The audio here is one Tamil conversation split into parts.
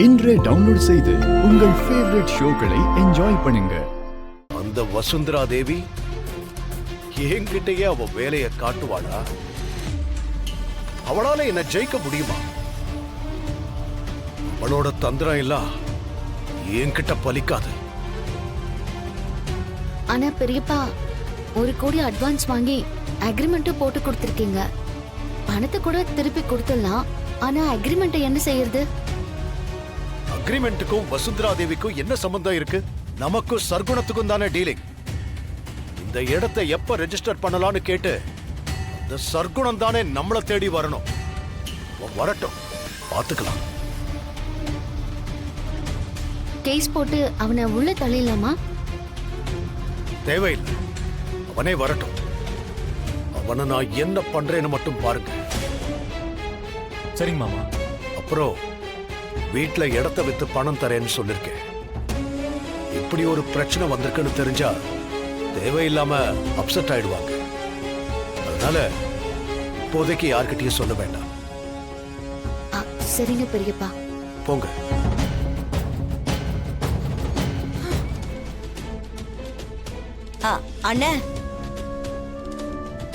இன்றே டவுன்லோட் செய்து உங்கள் ஃபேவரட் ஷோக்களை என்ஜாய் பண்ணுங்க. அந்த வசுந்தரா தேவி என்கிட்டயே அவ வேலையை காட்டுவாளா? அவளால என்ன ஜெயிக்க முடியுமா? அவளோட தந்திரம் எல்லாம் என்கிட்ட பலிக்காது. ஆனா பெரியப்பா, 1 கோடி அட்வான்ஸ் வாங்கி அக்ரிமெண்ட் போட்டு கொடுத்திருக்கீங்க. பணத்தை கூட திருப்பி கொடுத்துடலாம். ஆனா அக்ரிமெண்ட் என்ன செய்யறது? அக்ரிமெண்ட்டுக்கும் வசுந்தரா தேவிக்கும் என்ன சம்பந்தம் இருக்கு? நமக்கும் சர்க்குணத்துக்கும் தானே டீலிங். இந்த இடத்தை எப்ப ரெஜிஸ்டர் பண்ணலாம்னு கேட்டு இந்த சர்க்குணம் தானே நம்மள தேடி வரணும். வரட்டும், பாத்துக்கலாம். கேஸ் போட்டு அவனை உள்ள தள்ளிடலாமா? தேவையில்லை, அவனே வரட்டும். அவனை நான் என்ன பண்றேன்னு மட்டும் பாருங்க. சரிங்க மாமா. அப்புறம் வீட்டுல இடத்தை வித்து பணம் தரேன்னு சொல்லிருக்கேன். இப்படி ஒரு பிரச்சனை வந்திருக்குன்னு தெரிஞ்சா தேவையில்லாம அப்செட் ஆயிடுவாங்க. அதனால இப்போதைக்கு யார்கிட்டயும் சொல்ல வேண்டாம். சரிங்க பெரியப்பா, போங்க. அண்ணே.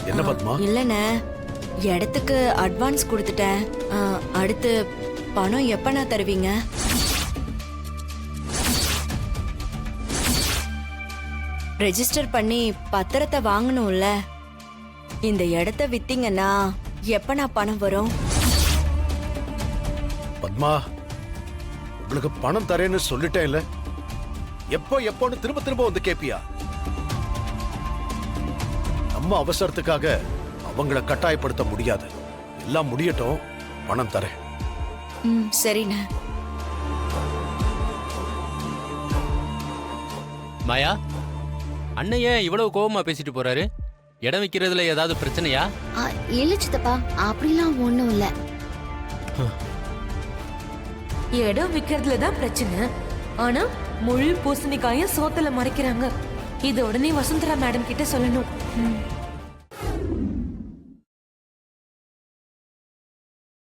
என்ன பத்மா? இல்லண்ணே, இடத்துக்கு அட்வான்ஸ் கொடுத்துட்டேன். அடுத்து பணம் எப்பண்ணா தருவீங்க? ரெஜிஸ்டர் பண்ணி பத்திரத்தை வாங்கணும்ல. இந்த இடத்த வித்தீங்கன்னா எப்பண்ணா பணம் வரும்? பத்மா, உங்களுக்கு பணம் தரேன்னு சொல்லிட்டேன் இல்ல? எப்போன்னு திரும்ப திரும்ப வந்து கேப்பியா? நம்ம அவசரத்துக்காக அவங்கள கட்டாயப்படுத்த முடியாது. எல்லாம் முடியட்டும், பணம் தரேன். சரிண்ணே. மாயா, அண்ணன் ஏன் இவ்வளவு கோபமா பேசிட்டு போறாரு? இடம் விக்கிறதுல ஏதாவது பிரச்சனையா? இல்ல சித்தப்பா, அப்படிலாம் ஒண்ணும் இல்ல. இடம் விக்கிறதுல தான் பிரச்சனை. ஆனா முள் பூசணிக்காயும் சோத்துல மறைக்கிறாங்க. இது உடனே வசுந்தரா மேடம் கிட்ட சொல்லணும்.